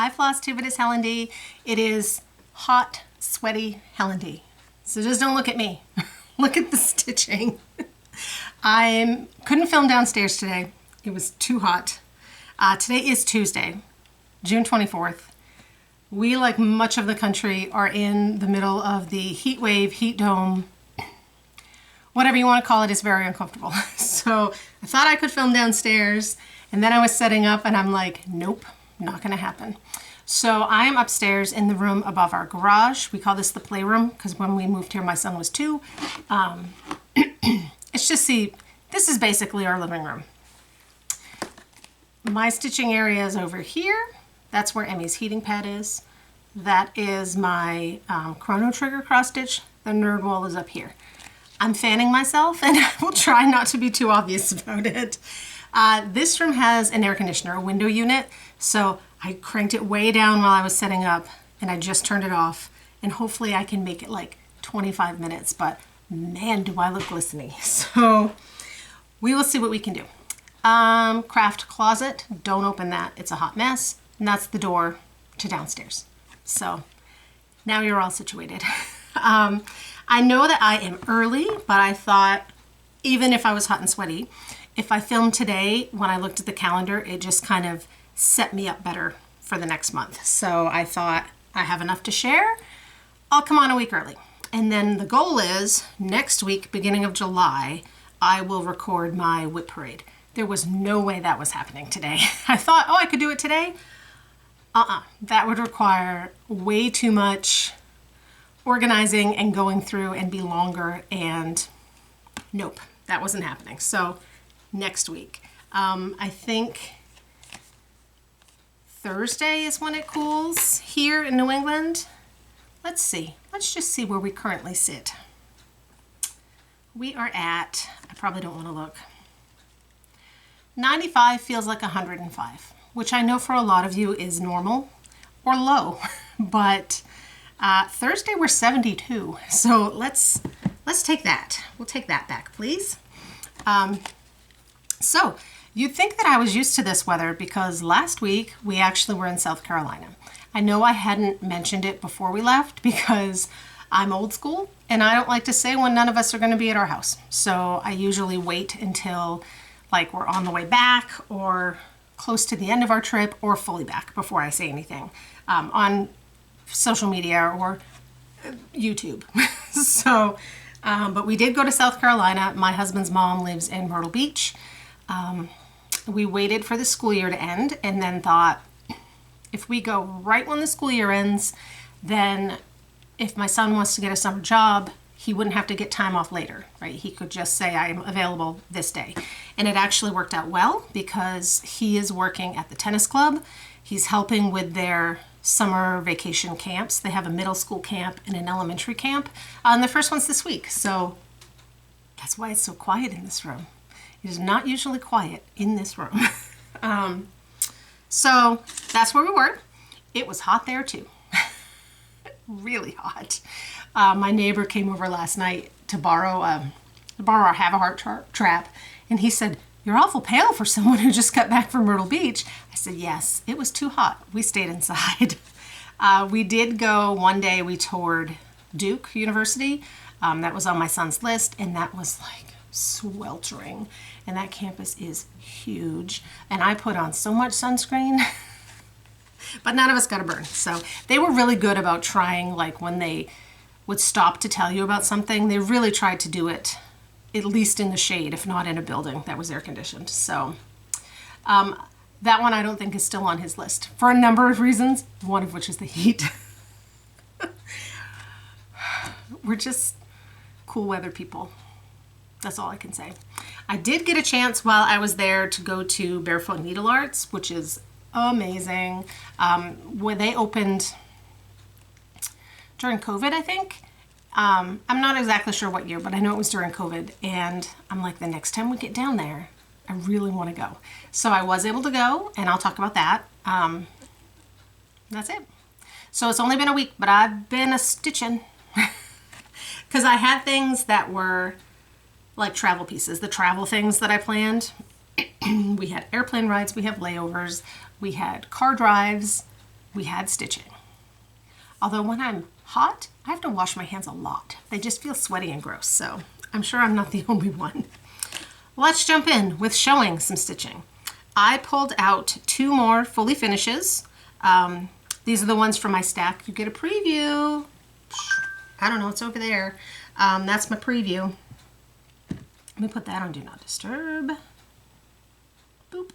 Hi Flosstube, it is Helen D. It is hot, sweaty Helen D. So just don't look at me. Look at the stitching. I couldn't film downstairs today. It was too hot. Today is Tuesday, June 24th. We, like much of the country, are in the middle of the heat wave, heat dome, whatever you want to call it. Is very uncomfortable. So I thought I could film downstairs, and then I was setting up and I'm like, nope, not gonna happen. So I am upstairs in the room above our garage. We call this the playroom because when we moved here my son was 2. It's just, see, this is basically our living room. My stitching area is over here. That's where Emmy's heating pad is. That is my chrono trigger cross stitch. The nerd wall is up here. I'm fanning myself and I will try not to be too obvious about it. This room has an air conditioner, a window unit. So I cranked it way down while I was setting up and I just turned it off, and hopefully I can make it like 25 minutes, but man, do I look glistening. So we will see what we can do. Craft closet, don't open that. It's a hot mess. And that's the door to downstairs. So now you're all situated. I know that I am early, but I thought even if I was hot and sweaty, if I filmed today, when I looked at the calendar, it just kind of set me up better for the next month. So I thought I have enough to share. I'll come on a week early. And then the goal is next week, beginning of July, I will record my whip parade. There was no way that was happening today. I thought, oh, I could do it today. That would require way too much organizing and going through and be longer, and nope, that wasn't happening. So next week, I think Thursday is when it cools here in New England. Let's see. Let's just see where we currently sit. We are at, I probably don't want to look. 95 feels like 105, which I know for a lot of you is normal or low, but Thursday we're 72. So let's take that. We'll take that back, please. So you'd think that I was used to this weather because last week we actually were in South Carolina. I know I hadn't mentioned it before we left because I'm old school and I don't like to say when none of us are going to be at our house. So I usually wait until like we're on the way back or close to the end of our trip or fully back before I say anything on social media or YouTube. So, but we did go to South Carolina. My husband's mom lives in Myrtle Beach. We waited for the school year to end and then thought, if we go right when the school year ends, then if my son wants to get a summer job, he wouldn't have to get time off later, right? He could just say, I am available this day. And it actually worked out well because he is working at the tennis club. He's helping with their summer vacation camps. They have a middle school camp and an elementary camp. And the first one's this week. So that's why it's so quiet in this room. It is not usually quiet in this room. So that's where we were. It was hot there too. Really hot. My neighbor came over last night to borrow our Have a Heart trap, and he said, "You're awful pale for someone who just got back from Myrtle Beach." I said, "Yes, it was too hot. We stayed inside." We did go one day. We toured Duke University. That was on my son's list, and that was like sweltering. And that campus is huge. And I put on so much sunscreen. But none of us got a burn. So they were really good about trying, like when they would stop to tell you about something, they really tried to do it at least in the shade, if not in a building that was air conditioned. So that one I don't think is still on his list for a number of reasons, one of which is the heat. We're just cool weather people. That's all I can say. I did get a chance while I was there to go to Barefoot Needle Arts, which is amazing. When they opened during COVID, I think. I'm not exactly sure what year, but I know it was during COVID. And I'm like, the next time we get down there, I really want to go. So I was able to go, and I'll talk about that. That's it. So it's only been a week, but I've been a-stitching. Because I had things that were like travel pieces, the travel things that I planned. We had airplane rides, we have layovers, we had car drives, we had stitching. Although when I'm hot, I have to wash my hands a lot. They just feel sweaty and gross, so I'm sure I'm not the only one. Let's jump in with showing some stitching. I pulled out 2 more fully finishes. These are the ones from my stack. You get a preview. I don't know, it's over there. That's my preview. Let me put that on Do Not Disturb. Boop.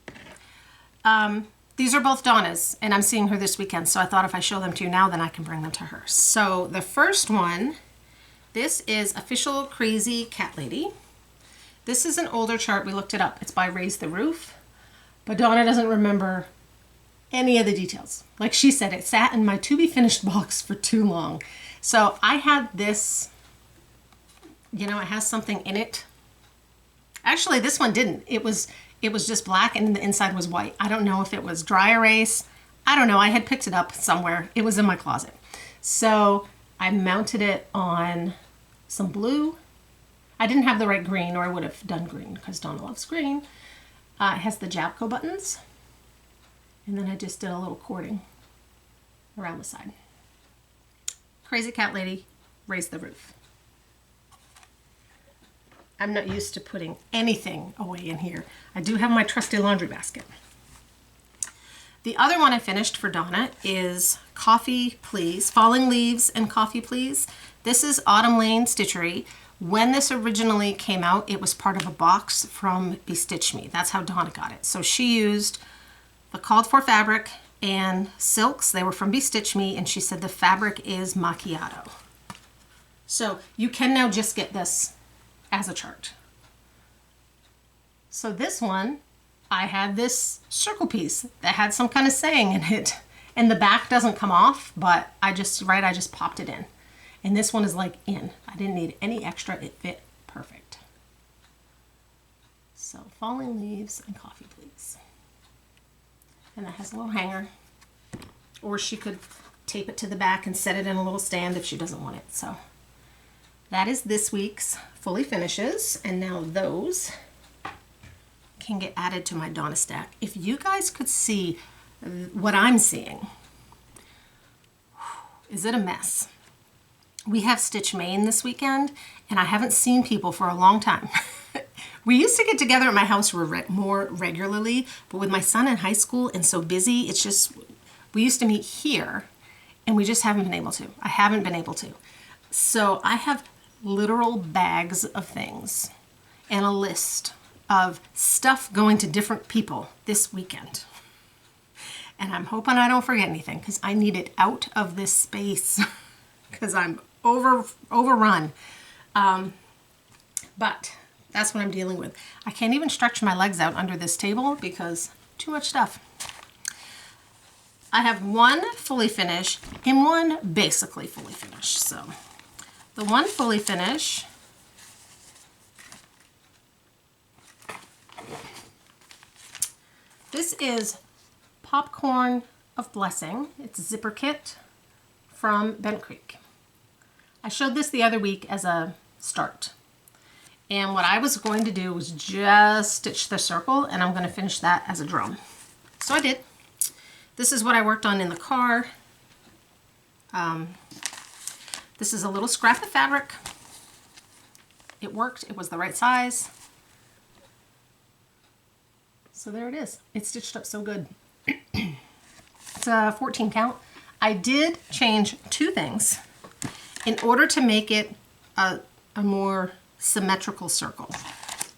These are both Donna's, and I'm seeing her this weekend, so I thought if I show them to you now, then I can bring them to her. So the first one, this is Official Crazy Cat Lady. This is an older chart. We looked it up. It's by Raise the Roof, but Donna doesn't remember any of the details. Like she said, it sat in my to be finished box for too long. So I had this, you know, it has something in it. Actually, this one didn't. It was just black and the inside was white. I don't know if it was dry erase. I don't know. I had picked it up somewhere. It was in my closet. So I mounted it on some blue. I didn't have the right green, or I would have done green because Donna loves green. It has the Jabco buttons. And then I just did a little cording around the side. Crazy Cat Lady, Raise the Roof. I'm not used to putting anything away in here. I do have my trusty laundry basket. The other one I finished for Donna is Coffee Please, Falling Leaves and Coffee Please. This is Autumn Lane Stitchery. When this originally came out, it was part of a box from Bestitch Me. That's how Donna got it. So she used the called for fabric and silks. They were from Bestitch Me, and she said the fabric is macchiato. So you can now just get this as a chart. So this one, I had this circle piece that had some kind of saying in it, and the back doesn't come off, but I just popped it in. And this one is like in. I didn't need any extra. It fit perfect. So Falling Leaves and Coffee Please. And that has a little hanger, or she could tape it to the back and set it in a little stand if she doesn't want it. So that is this week's fully finishes, and now those can get added to my Donna stack. If you guys could see what I'm seeing, is it a mess? We have Stitch Maine this weekend, and I haven't seen people for a long time. We used to get together at my house more regularly, but with my son in high school and so busy, it's just, we used to meet here, and we just haven't been able to. I haven't been able to. So I have literal bags of things and a list of stuff going to different people this weekend. And I'm hoping I don't forget anything because I need it out of this space because I'm overrun. But that's what I'm dealing with. I can't even stretch my legs out under this table because too much stuff. I have one fully finished and one basically fully finished. So the one fully finished, this is Popcorn of Blessing. It's a zipper kit from Bent Creek. I showed this the other week as a start. And what I was going to do was just stitch the circle, and I'm going to finish that as a drum. So I did. This is what I worked on in the car. This is a little scrap of fabric. It worked. It was the right size. So there it is. It's stitched up so good. It's a 14 count. I did change 2 things in order to make it a more symmetrical circle.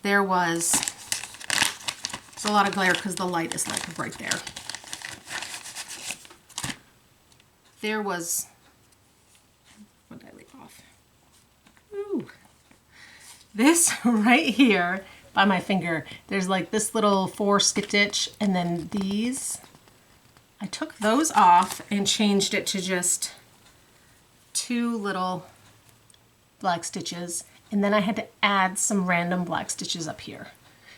There's a lot of glare because the light is like right there. There was, what did I leave off? Ooh. This right here by my finger, there's like this little 4 skip stitch, and then these, I took those off and changed it to just 2 little black stitches, and then I had to add some random black stitches up here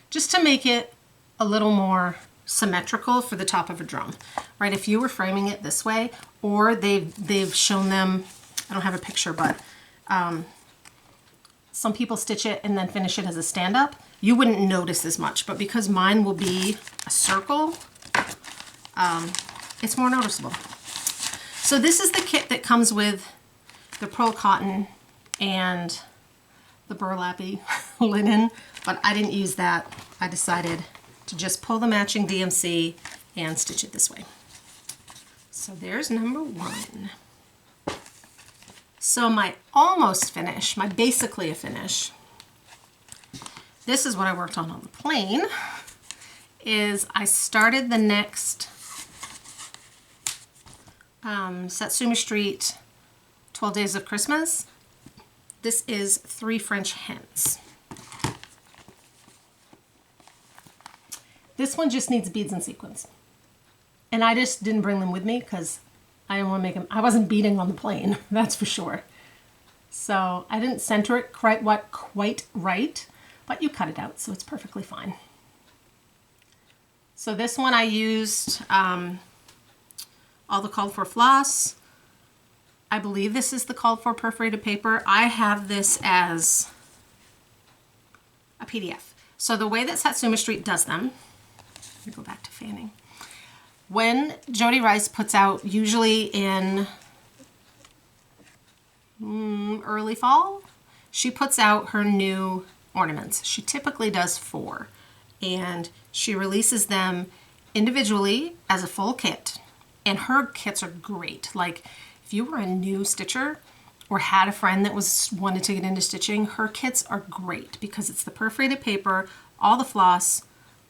just to make it a little more symmetrical for the top of a drum, right? If you were framing it this way, or they've shown them, I don't have a picture, but some people stitch it and then finish it as a stand-up, you wouldn't notice as much, but because mine will be a circle, it's more noticeable. So this is the kit that comes with the pearl cotton and the burlappy linen, but I didn't use that. I decided to just pull the matching DMC and stitch it this way. So there's number one. So my almost finish, my basically a finish, this is what I worked on the plane, is I started the next Satsuma Street 12 Days of Christmas. This is 3 French hens. This one just needs beads and sequins. And I just didn't bring them with me because I didn't want to make them, I wasn't beading on the plane, that's for sure. So I didn't center it quite right, but you cut it out, so it's perfectly fine. So this one I used all the called for floss. I believe this is the called for perforated paper. I have this as a PDF. So the way that Satsuma Street does them, let me go back to fanning. When Jody Rice puts out, usually in early fall, she puts out her new ornaments. She typically does 4, and she releases them individually as a full kit, and her kits are great. Like, if you were a new stitcher or had a friend that wanted to get into stitching, her kits are great because it's the perforated paper, all the floss,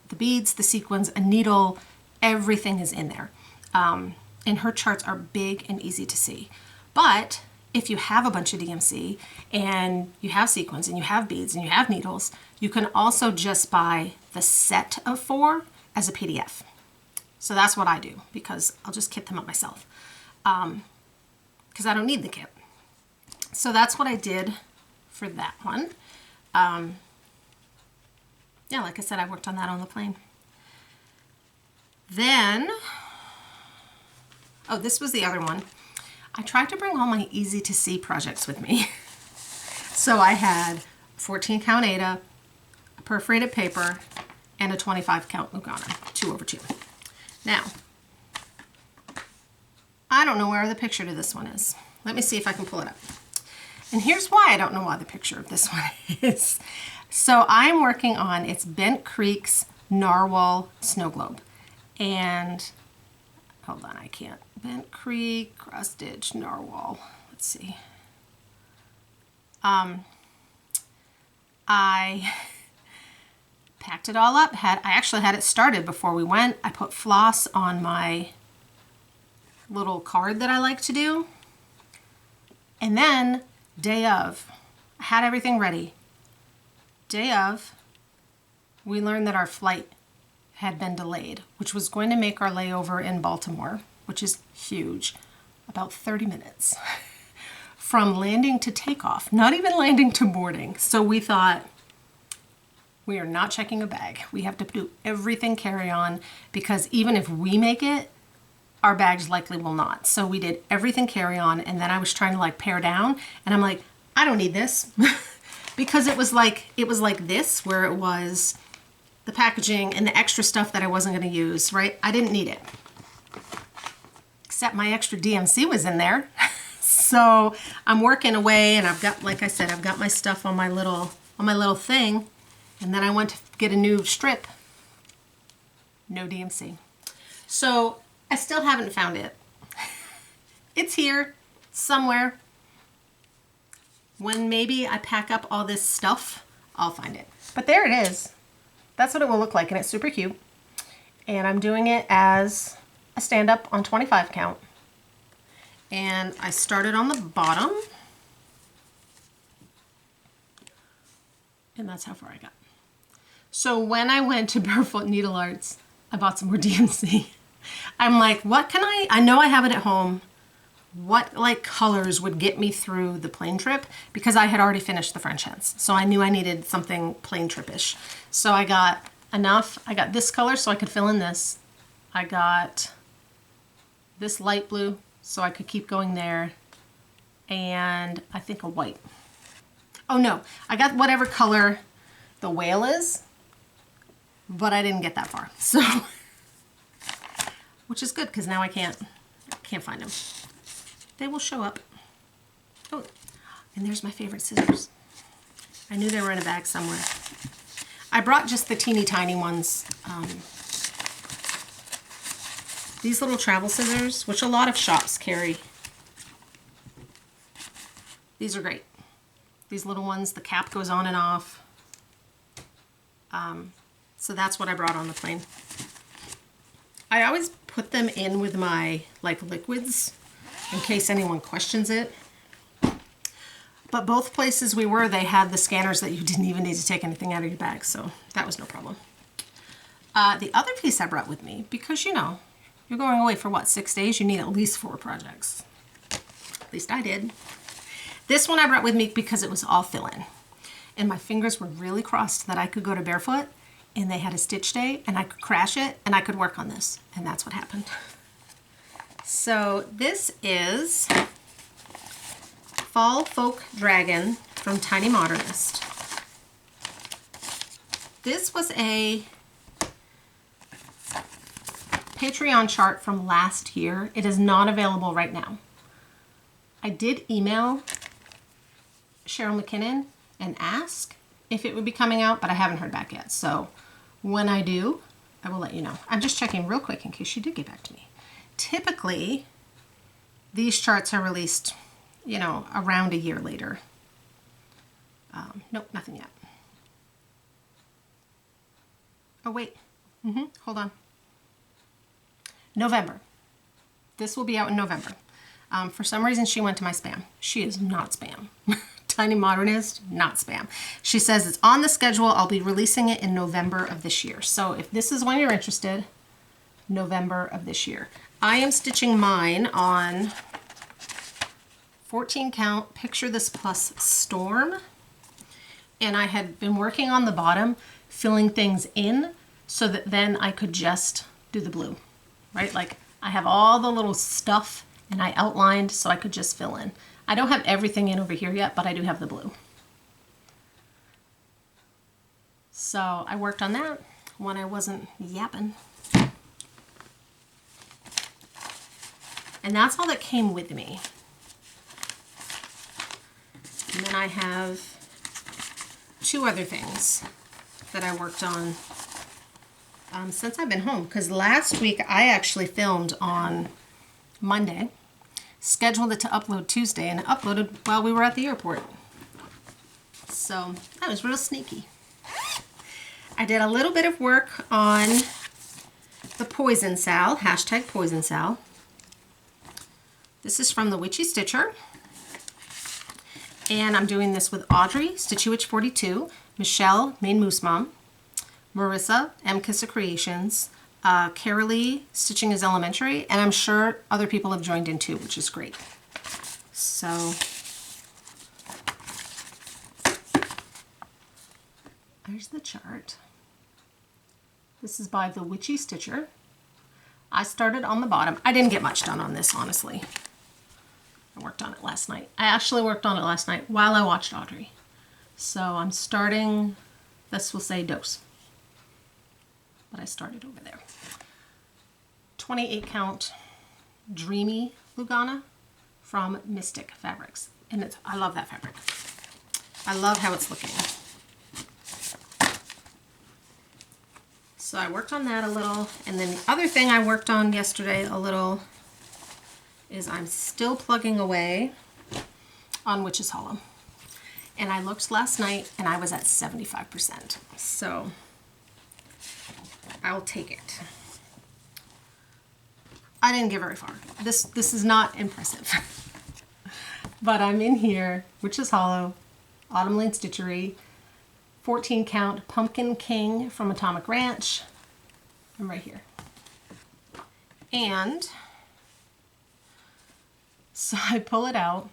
the beads, the sequins, a needle, everything is in there. And her charts are big and easy to see. But if you have a bunch of DMC and you have sequins and you have beads and you have needles, you can also just buy the set of 4 as a PDF. So that's what I do because I'll just kit them up myself. Because I don't need the kit. So that's what I did for that one. Yeah, like I said, I worked on that on the plane. Then, oh, this was the other one. I tried to bring all my easy to see projects with me. So I had 14 count Aida, a perforated paper, and a 25 count Lugana, 2/2. Now, I don't know where the picture to this one is. Let me see if I can pull it up. And here's why I don't know why the picture of this one is. So I'm working on, it's Bent Creek's Narwhal Snow Globe. And, hold on, I can't. Bent Creek, cross stitch, Narwhal. Let's see. I packed it all up. I actually had it started before we went. I put floss on my little card that I like to do. And then, day of, I had everything ready. Day of, we learned that our flight had been delayed, which was going to make our layover in Baltimore, which is huge, about 30 minutes from landing to takeoff, not even landing to boarding. So we thought, we are not checking a bag. We have to do everything carry-on because even if we make it, our bags likely will not. So we did everything carry-on, and then I was trying to like pare down, and I'm like, I don't need this because it was like this, where it was the packaging and the extra stuff that I wasn't going to use, right? I didn't need it. Except my extra DMC was in there. So I'm working away, and I've got, like I said, I've got my stuff on my little thing, and then I went to get a new strip. No DMC. So I still haven't found it. It's here somewhere. When maybe I pack up all this stuff, I'll find it. But there it is. That's what it will look like, and it's super cute. And I'm doing it as a stand-up on 25 count. And I started on the bottom. And that's how far I got. So when I went to Barefoot Needle Arts, I bought some more DMC. I'm like, what can I know I have it at home. What like colors would get me through the plane trip? Because I had already finished the French hens. So I knew I needed something plane trip-ish. So I got enough. I got this color so I could fill in this. I got this light blue so I could keep going there. And I think a white. Oh no, I got whatever color the whale is, but I didn't get that far. So, which is good because now I can't find them. they will show up. Oh, and there's my favorite scissors. I knew they were in a bag somewhere. I brought just the teeny tiny ones. These little travel scissors, which a lot of shops carry. These are great. These little ones, the cap goes on and off. So that's what I brought on the plane. I always put them in with my liquids in case anyone questions it. But both places we were, they had the scanners that you didn't even need to take anything out of your bag, so that was no problem. The other piece I brought with me, because you know, you're going away for what, 6 days? You need at least 4 projects. At least I did. This one I brought with me because it was all fill-in. And my fingers were really crossed that I could go to Barefoot and they had a stitch day and I could crash it and I could work on this. And that's what happened. So this is Fall Folk Dragon from Tiny Modernist. This was a Patreon chart from last year. It is not available right now. I did email Cheryl McKinnon and ask if it would be coming out, but I haven't heard back yet. So when I do, I will let you know. I'm just checking real quick in case she did get back to me. Typically, these charts are released, you know, around a year later. Nope, nothing yet. Oh, wait. Hold on. November. This will be out in November. For some reason, she went to my spam. She is not spam. Tiny Modernist, not spam. She says it's on the schedule. I'll be releasing it in November of this year. So if this is when you're interested, November of this year. I am stitching mine on 14 count Picture This Plus Storm. And I had been working on the bottom, filling things in so that then I could just do the blue, right? Like I have all the little stuff and I outlined so I could just fill in. I don't have everything in over here yet, but I do have the blue. So I worked on that when I wasn't yapping. And that's all that came with me. And then I have 2 other things that I worked on since I've been home. Because last week I actually filmed on Monday, scheduled it to upload Tuesday, and it uploaded while we were at the airport. So that was real sneaky. I did a little bit of work on the Poison Sal, hashtag Poison Sal. This is from the Witchy Stitcher. And I'm doing this with Audrey, Stitchy Witch 42, Michelle, Main Moose Mom, Marissa, M. Kissa Creations, Carly, Stitching is Elementary, and I'm sure other people have joined in too, which is great. So there's the chart. This is by the Witchy Stitcher. I started on the bottom. I didn't get much done on this, honestly. I worked on it last night. I actually worked on it last night while I watched Audrey. So I'm starting, this will say dose. But I started over there. 28 count Dreamy Lugana from Mystic Fabrics. And it's, I love that fabric. I love how it's looking. So I worked on that a little. And then the other thing I worked on yesterday a little is I'm still plugging away on Witch's Hollow. And I looked last night and I was at 75%. So I'll take it. I didn't get very far. This is not impressive. But I'm in here, Witch's Hollow, Autumn Lane Stitchery, 14 count Pumpkin King from Atomic Ranch. I'm right here. And so I pull it out.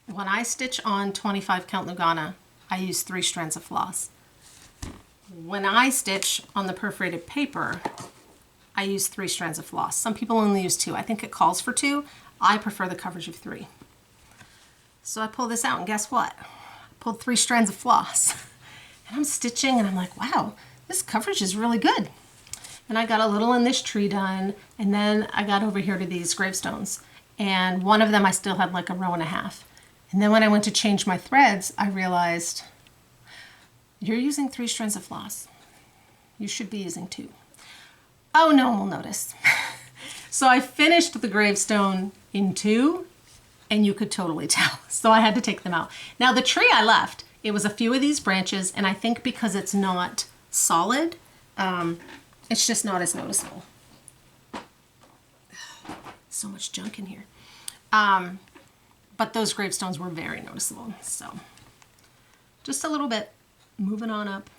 When I stitch on 25 count Lugana, I use 3 strands of floss. When I stitch on the perforated paper, I use 3 strands of floss. Some people only use 2. I think it calls for 2. I prefer the coverage of 3. So I pull this out and guess what? I pulled 3 strands of floss. And I'm stitching and I'm like, wow, this coverage is really good. and I got a little in this tree done, and then I got over here to these gravestones, and one of them I still had like a row and a half. And then when I went to change my threads, I realized you're using 3 strands of floss. You should be using 2. Oh, no one will notice. So I finished the gravestone in 2, and you could totally tell. So I had to take them out. Now the tree I left, it was a few of these branches, and I think because it's not solid, it's just not as noticeable. So much junk in here. But those gravestones were very noticeable. So just a little bit. Moving on up.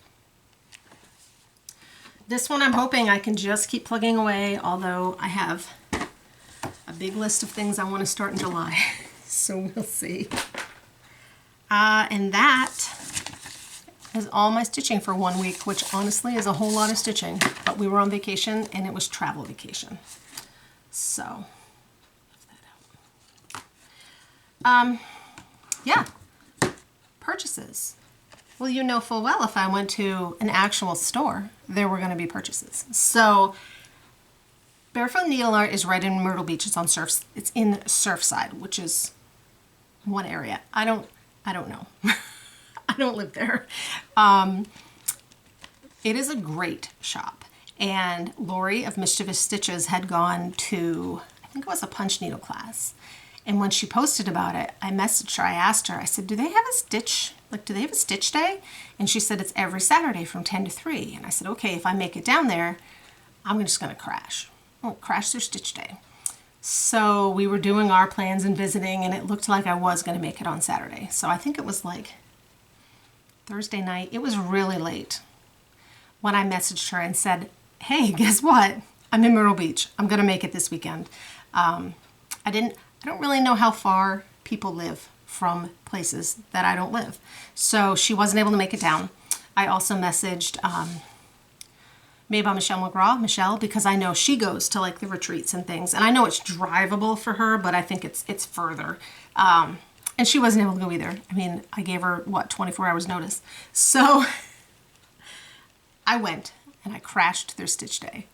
This one I'm hoping I can just keep plugging away, although I have a big list of things I want to start in July. So we'll see. And that is all my stitching for 1 week, which honestly is a whole lot of stitching, but we were on vacation and it was travel vacation. So, yeah, purchases. Well, you know full well if I went to an actual store, there were going to be purchases. So, Barefoot Needle Art is right in Myrtle Beach. It's on it's in Surfside, which is one area. I don't know. I don't live there. It is a great shop. And Lori of Mischievous Stitches had gone to, I think it was a punch needle class. And when she posted about it, I messaged her, I asked her, I said, do they have a stitch day? And she said, it's every Saturday from 10 to 3. And I said, okay, if I make it down there, I'm just gonna crash. I'll crash their stitch day. So we were doing our plans and visiting, and it looked like I was gonna make it on Saturday. So I think it was like Thursday night. It was really late when I messaged her and said, hey, guess what? I'm in Myrtle Beach. I'm gonna make it this weekend. I don't really know how far people live from places that I don't live. So she wasn't able to make it down. I also messaged made by Michelle McGraw, Michelle, because I know she goes to like the retreats and things, and I know it's drivable for her, but I think it's further. And she wasn't able to go either. I mean, I gave her, what, 24 hours notice. So I went and I crashed their stitch day,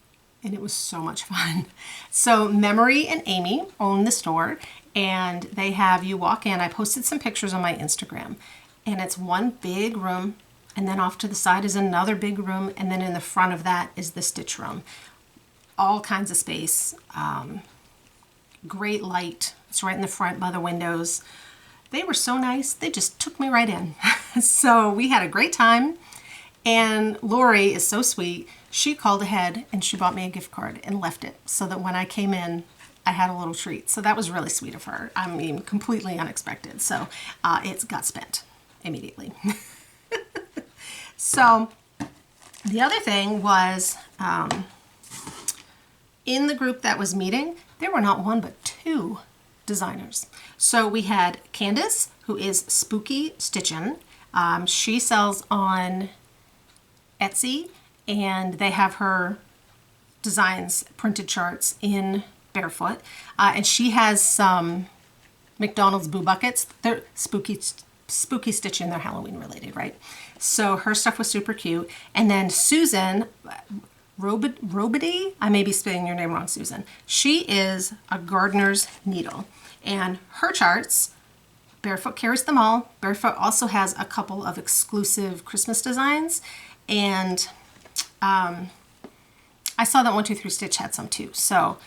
and it was so much fun. So Memory and Amy own the store, and they have, you walk in, I posted some pictures on my Instagram, and it's one big room, and then off to the side is another big room, and then in the front of that is the stitch room. All kinds of space, great light. It's right in the front by the windows. They were so nice, they just took me right in. So we had a great time, and Lori is so sweet. She called ahead and she bought me a gift card and left it so that when I came in, I had a little treat. So that was really sweet of her. I mean, completely unexpected. So it got spent immediately. So the other thing was, in the group that was meeting, there were not one but 2 designers. So we had Candace, who is Spooky Stitchin'. She sells on Etsy, and they have her designs, printed charts in Barefoot. And she has some McDonald's Boo Buckets. They're spooky stitching, they're Halloween related, right? So her stuff was super cute. And then Susan Robity, I may be spelling your name wrong, Susan. She is a gardener's needle, and her charts, Barefoot carries them all. Barefoot also has a couple of exclusive Christmas designs, and I saw that 123 Stitch had some too. So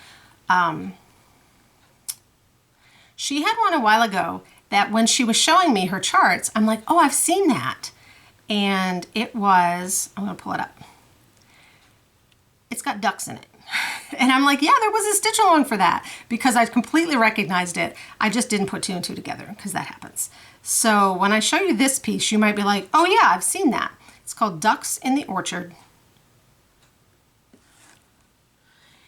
she had one a while ago that when she was showing me her charts, I'm like, oh, I've seen that. And it was, I'm gonna pull it up. It's got ducks in it. And I'm like, yeah, there was a stitch along for that, because I completely recognized it. I just didn't put 2 and 2 together, because that happens. So when I show you this piece, you might be like, oh yeah, I've seen that. It's called Ducks in the Orchard.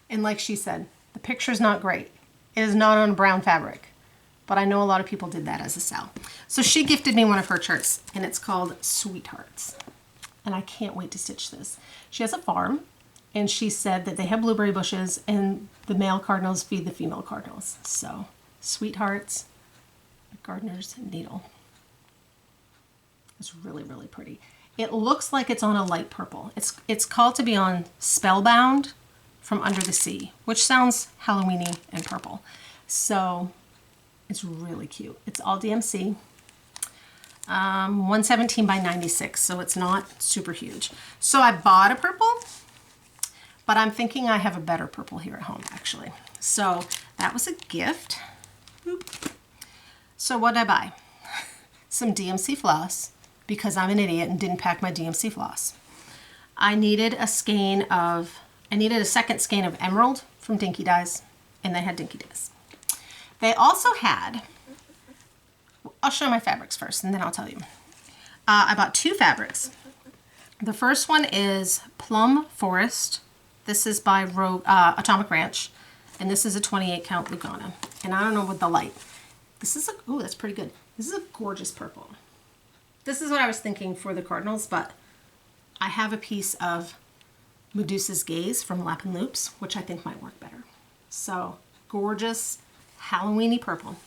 And like she said, the picture's not great. It is not on brown fabric, but I know a lot of people did that as a sell. So she gifted me one of her charts, and it's called Sweethearts. And I can't wait to stitch this. She has a farm, and she said that they have blueberry bushes, and the male cardinals feed the female cardinals. So Sweethearts, a gardener's needle. It's really, really pretty. It looks like it's on a light purple. It's called to be on Spellbound from Under the Sea, which sounds Halloweeny and purple. So it's really cute. It's all DMC. 117 by 96, so it's not super huge. So I bought a purple, but I'm thinking I have a better purple here at home, actually. So that was a gift. Boop. So what did I buy? Some DMC floss, because I'm an idiot and didn't pack my DMC floss. I needed a second skein of emerald from Dinky Dyes, and they had Dinky Dyes. They also had, I'll show my fabrics first and then I'll tell you. I bought 2 fabrics. The first one is Plum Forest. This is by Atomic Ranch, and this is a 28 count Lugana. And I don't know with the light. This is ooh, that's pretty good. This is a gorgeous purple. This is what I was thinking for the cardinals, but I have a piece of Medusa's Gaze from Lap and Loops, which I think might work better. So gorgeous Halloweeny purple.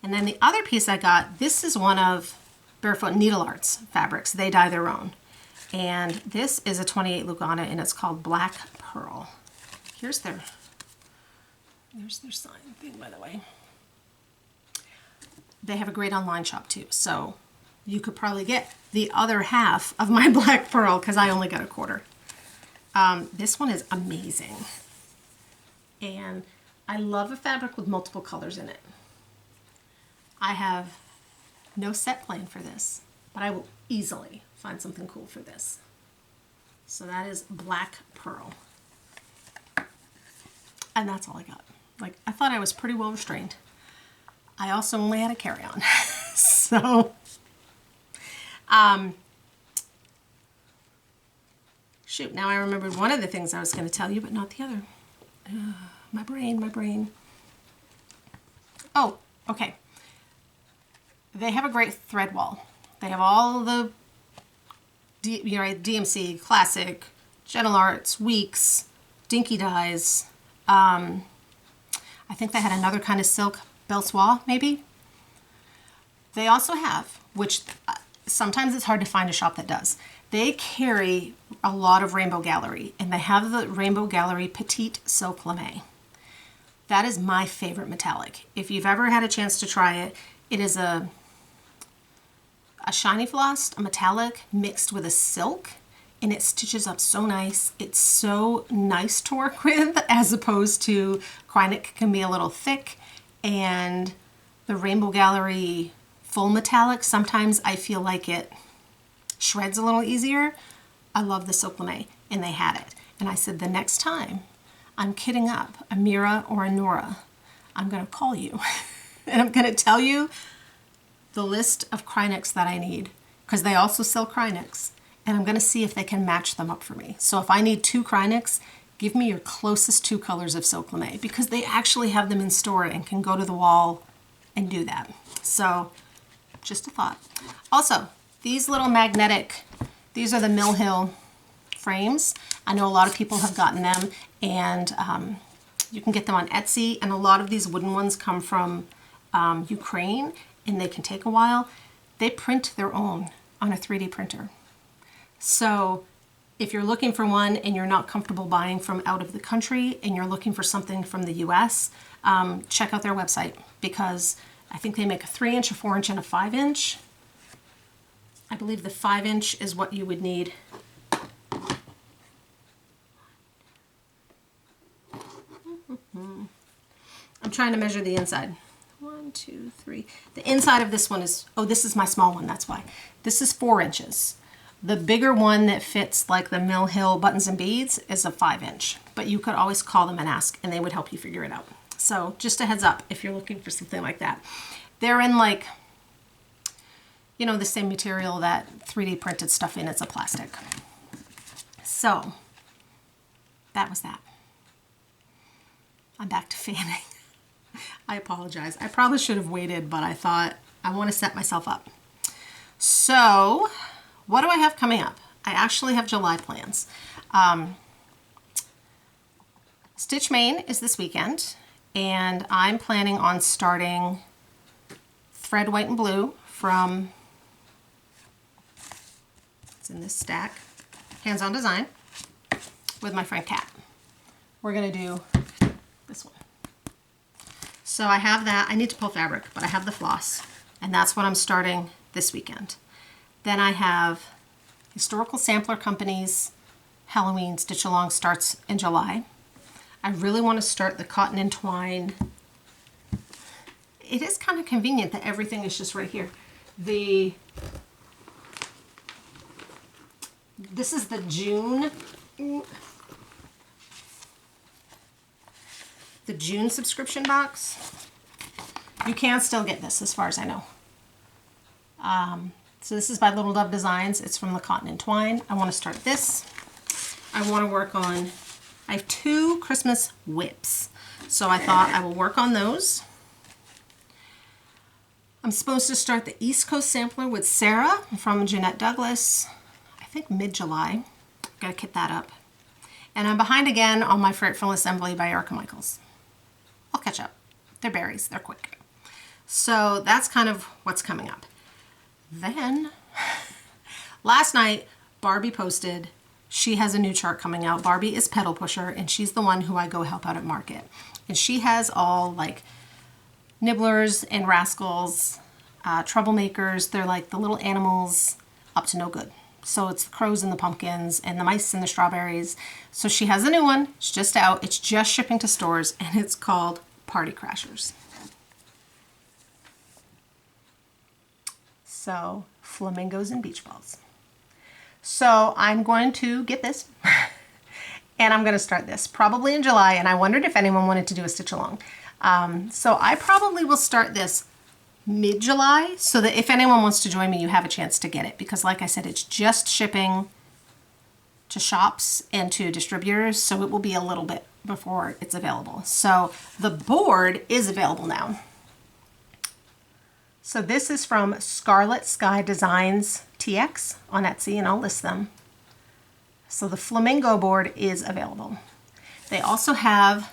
And then the other piece I got, this is one of Barefoot Needle Arts fabrics. They dye their own. And this is a 28 Lugana, and it's called Black Pearl. There's their sign thing, by the way. They have a great online shop too, so you could probably get the other half of my Black Pearl because I only got a quarter. This one is amazing. And I love a fabric with multiple colors in it. I have no set plan for this, but I will easily find something cool for this. So that is Black Pearl. And that's all I got. Like, I thought I was pretty well restrained. I also only had a carry-on. So, shoot, now I remembered one of the things I was going to tell you, but not the other. My brain. Oh, okay. They have a great thread wall. They have all the DMC, Classic, Gentle Arts, Weeks, Dinky Dyes. I think they had another kind of silk, Belsois, maybe. They also have, which sometimes it's hard to find a shop that does. They carry a lot of Rainbow Gallery, and they have the Rainbow Gallery Petite Silk Lame. That is my favorite metallic. If you've ever had a chance to try it, it is a shiny floss, a metallic mixed with a silk, and it stitches up so nice. It's so nice to work with, as opposed to Krynic can be a little thick, and the Rainbow Gallery full metallic, sometimes I feel like it shreds a little easier. I love the silk lame, and they had it. And I said, the next time I'm kitting up a Mira or a Nora, I'm gonna call you and I'm gonna tell you the list of Krynics that I need, because they also sell Krynics, and I'm gonna see if they can match them up for me. So if I need 2 Krynics, give me your closest 2 colors of silk lame, because they actually have them in store and can go to the wall and do that. So just a thought. Also, these little magnetic, these are the Mill Hill frames. I know a lot of people have gotten them, and you can get them on Etsy, and a lot of these wooden ones come from Ukraine, and they can take a while. They print their own on a 3D printer. So if you're looking for one and you're not comfortable buying from out of the country and you're looking for something from the US, check out their website, because I think they make a 3-inch, a 4-inch, and a 5-inch. I believe the 5-inch is what you would need. I'm trying to measure the inside. 1, 2, 3. The inside of this one is, oh, this is my small one, that's why. This is 4 inches. The bigger one that fits like the Mill Hill buttons and beads is a 5-inch, but you could always call them and ask, and they would help you figure it out. So just a heads up if you're looking for something like that. They're in, like, you know, the same material that 3D printed stuff in. It's a plastic. So that was that. I'm back to fanning. I apologize. I probably should have waited, but I thought I want to set myself up. So what do I have coming up? I actually have July plans. Stitch Maine is this weekend, and I'm planning on starting Thread White and Blue from It's in this stack. Hands-on design with my friend Kat. We're gonna do this one. So I have that. I need to pull fabric, but I have the floss, and that's what I'm starting this weekend. Then I have Historical Sampler Company's Halloween Stitch Along starts in July. I really want to start the cotton and twine. It is kind of convenient that everything is just right here. This is the June subscription box. You can still get this as far as I know. So this is by Little Dove Designs. It's from the cotton and twine. I want to start this. I want to work on, I have 2 Christmas whips. So I thought I will work on those. I'm supposed to start the East Coast Sampler with Sarah from Jeanette Douglas, I think mid-July. Gotta kit that up. And I'm behind again on my Frightful Assembly by Erica Michaels. I'll catch up. They're berries, they're quick. So that's kind of what's coming up. Then, last night, Barbie posted, she has a new chart coming out. Barbie is Pedal Pusher, and she's the one who I go help out at market. And she has all like nibblers and rascals, troublemakers. They're like the little animals up to no good. So it's the crows and the pumpkins and the mice and the strawberries. So she has a new one. It's just out. It's just shipping to stores, and it's called Party Crashers. So flamingos and beach balls. So I'm going to get this and I'm going to start this probably in July. And I wondered if anyone wanted to do a stitch along. So I probably will start this mid-July so that if anyone wants to join me, you have a chance to get it. Because like I said, it's just shipping to shops and to distributors. So it will be a little bit before it's available. So the board is available now. So this is from Scarlet Sky Designs TX on Etsy, and I'll list them. So the flamingo board is available. They also have,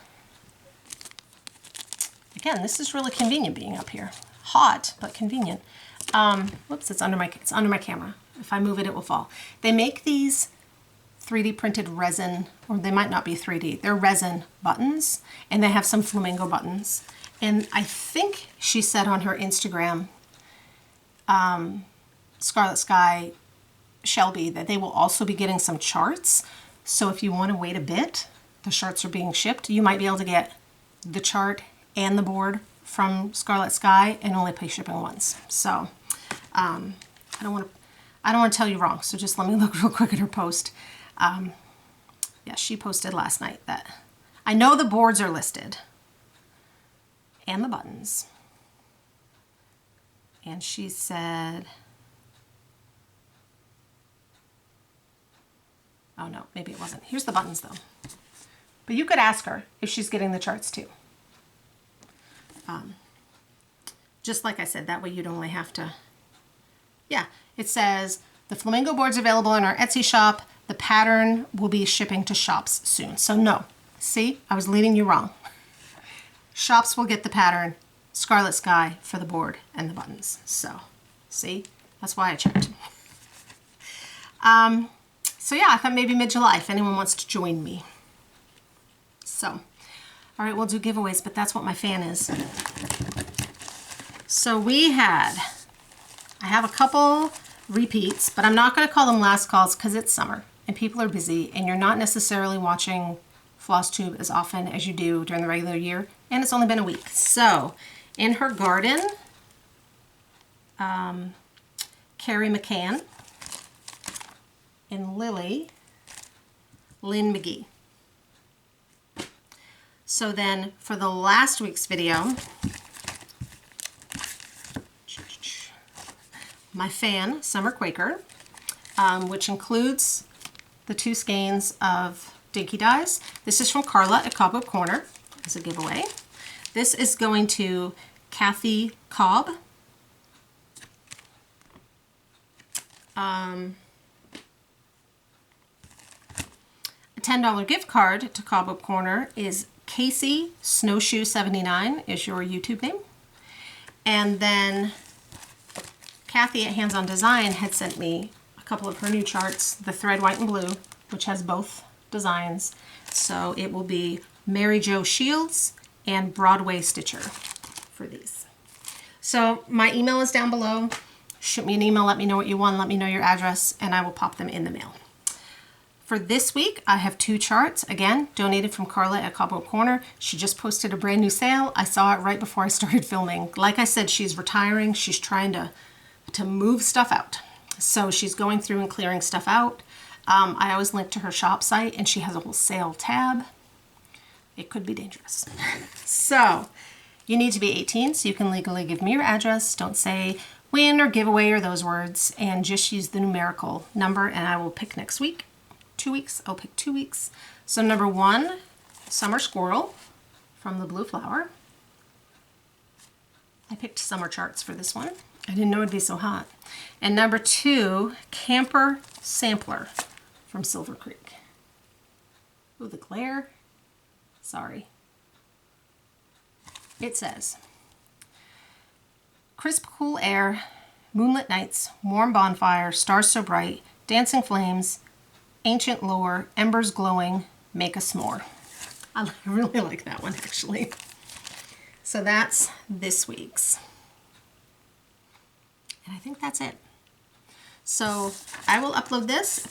again, this is really convenient being up here. Hot, but convenient. Whoops, it's under my camera. If I move it, it will fall. They make these 3D printed resin, or they might not be 3D, they're resin buttons, and they have some flamingo buttons. And I think she said on her Instagram, Scarlet Sky Shelby, that they will also be getting some charts. So if you want to wait a bit, the charts are being shipped. You might be able to get the chart and the board from Scarlet Sky and only pay shipping once. So I don't want to tell you wrong. So just let me look real quick at her post. Yeah, she posted last night that I know the boards are listed. And the buttons. And she said, oh no, maybe it wasn't. Here's the buttons though. But you could ask her if she's getting the charts too. Just like I said, that way you'd only have to, yeah, it says the flamingo board's available in our Etsy shop. The pattern will be shipping to shops soon. So no, see, I was leading you wrong. Shops will get the pattern, Scarlet Sky for the board and the buttons. So, see, that's why I checked. So yeah, I thought maybe mid-July if anyone wants to join me. So, all right, we'll do giveaways, but that's what my fan is. So I have a couple repeats, but I'm not going to call them last calls because it's summer and people are busy and you're not necessarily watching Flosstube as often as you do during the regular year, and it's only been a week. So, in her garden, Carrie McCann, and Lynn McGee. So then, for the last week's video, my fan, Summer Quaker, which includes the 2 skeins of Dinky Dyes. This is from Carla at Cobweb Corner as a giveaway. This is going to Cathy Cobb. A $10 gift card to Cobweb Corner is Kasey Snowshoe79 is your YouTube name. And then Cathy at Hands On Design had sent me a couple of her new charts, the thread white and blue, which has both designs. So it will be Mary Jo Shields and Broadway Stitcher for these. So my email is down below. Shoot me an email, let me know what you want, let me know your address, and I will pop them in the mail. For this week, I have 2 charts, again, donated from Carla at Cobweb Corner. She just posted a brand new sale. I saw it right before I started filming. Like I said, she's retiring. She's trying to move stuff out. So she's going through and clearing stuff out. I always link to her shop site, and she has a whole sale tab. It could be dangerous. So you need to be 18 so you can legally give me your address. Don't say win or giveaway or those words, and just use the numerical number, and I will pick next week. 2 weeks, I'll pick 2 weeks. So number 1, Summer Squirrel from the Blue Flower. I picked summer charts for this one. I didn't know it'd be so hot. And number 2, Camper Sampler from Silver Creek. Ooh, the glare. Sorry. It says, crisp, cool air, moonlit nights, warm bonfire, stars so bright, dancing flames, ancient lore, embers glowing, make a s'more. I really like that one, actually. So that's this week's. And I think that's it. So I will upload this.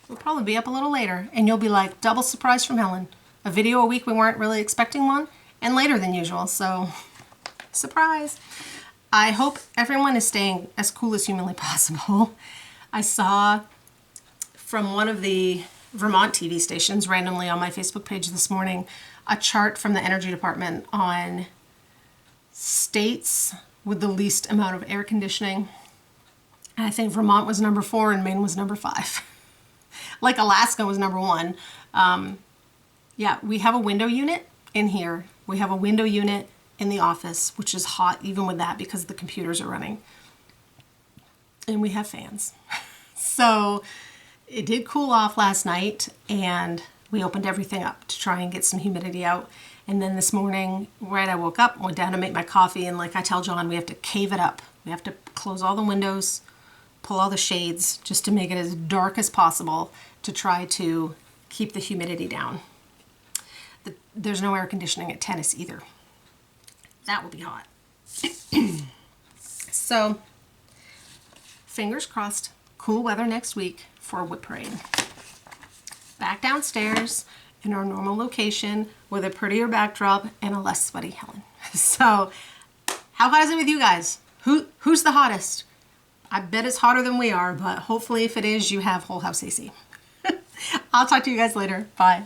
We'll probably be up a little later, and you'll be like, double surprise from Helen. A video a week we weren't really expecting one, and later than usual, so surprise. I hope everyone is staying as cool as humanly possible. I saw from one of the Vermont TV stations randomly on my Facebook page this morning a chart from the energy department on states with the least amount of air conditioning. And I think Vermont was number 4 and Maine was number 5. Like Alaska was number 1. Yeah, we have a window unit in here. We have a window unit in the office, which is hot even with that because the computers are running. And we have fans. So it did cool off last night, and we opened everything up to try and get some humidity out. And then this morning, right, I woke up, went down to make my coffee, and like I tell John, we have to cave it up. We have to close all the windows, pull all the shades, just to make it as dark as possible to try to keep the humidity down. There's no air conditioning at tennis either. That will be hot. So, fingers crossed, cool weather next week for a whip parade. Back downstairs in our normal location with a prettier backdrop and a less sweaty Helen. So, how hot is it with you guys? Who's the hottest? I bet it's hotter than we are, but hopefully if it is, you have whole house AC. I'll talk to you guys later. Bye.